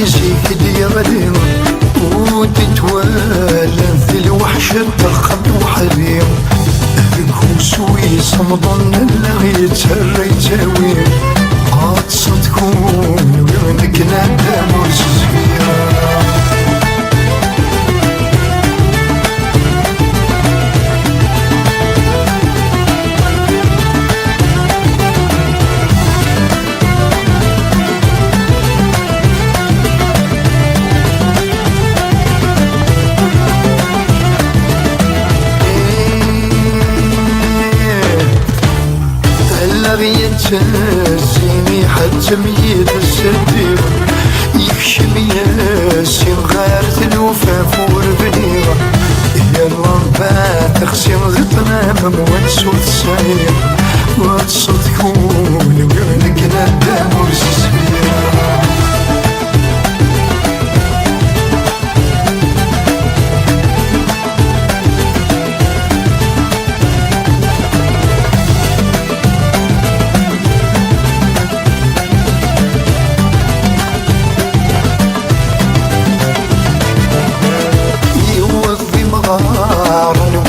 زيك دي غدير وتتوالى في الوحش الضخم وحرير كوسوي صمضن اللي يتهرى يتاوي عاد صدكون وينك نادام وزفير يتهزيني حتى ميت السدير يكشم ياسين غيرت الوفاف والبنيرة يا الربا تغسل غطنا مموانس وتسعير وتصدكون وينك ندام ورزيزبير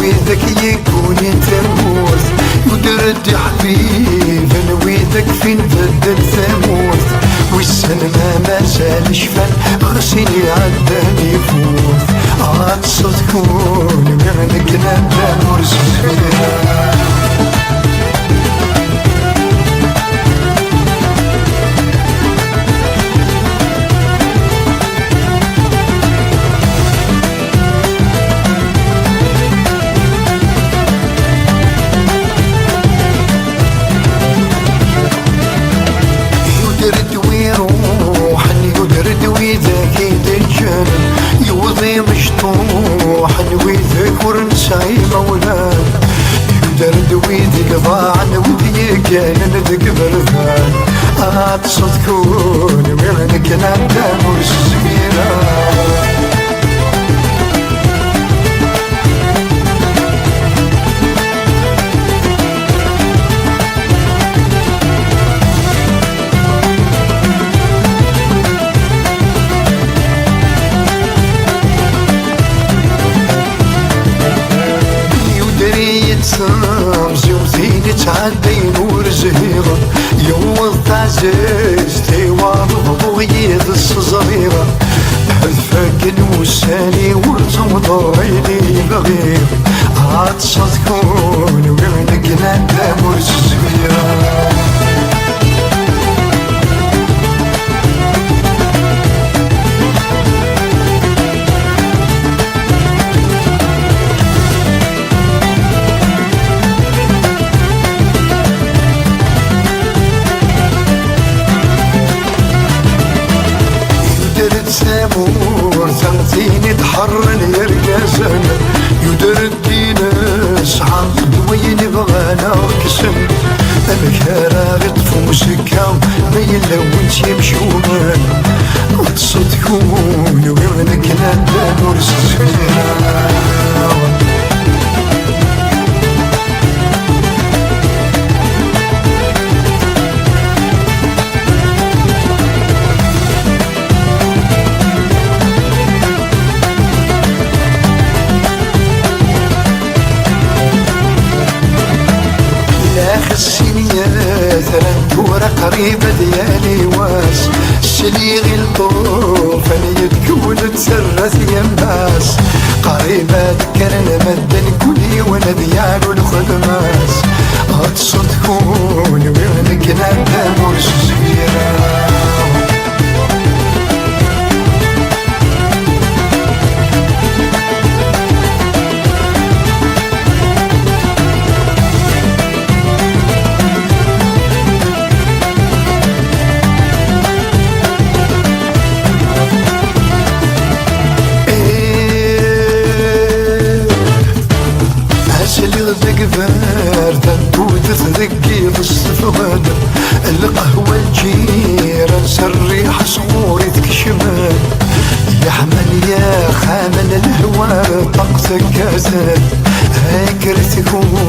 ويذك يكون تموت ودرد حبيب ويذك فين بدل ثموت والسلمى ما زال شفان غسيني عداني يفوت عاد صدكون وينك ندام ورزقنا مشطوح ويذكر نسعي مولان يدرد ويذك ضاعن وذي كان ذك برذان عاد صدكون وينك ندام ورزقنا زوزين تعدين ورزهيرة يوض تعزيز تيوان ضوغيض الصغيرة حذفك الوساني ورزم عيني بغير عاد صدكون وينك ندام ورزقنا سامور ثلاثين تحرن يرقزن يدرد ديناس عن دوين بغانا كسن الكارا غطف مسكاو ما يلونش يمشومان وتصدكون وينك ندام ورزقنا ثلاث قريبة ديالي واس سليغ الطوف أنا يتكون تسرث يماس قريبة كرنا مدن كلي وانا ديالو الخدماس هتصدكون وينك ندام ورزقنا ذكي بالصفواد القهوة الجيران سريح صغوري تكشمال يا حمل يا خامل الهوى طقسك كاسد هاكر تكون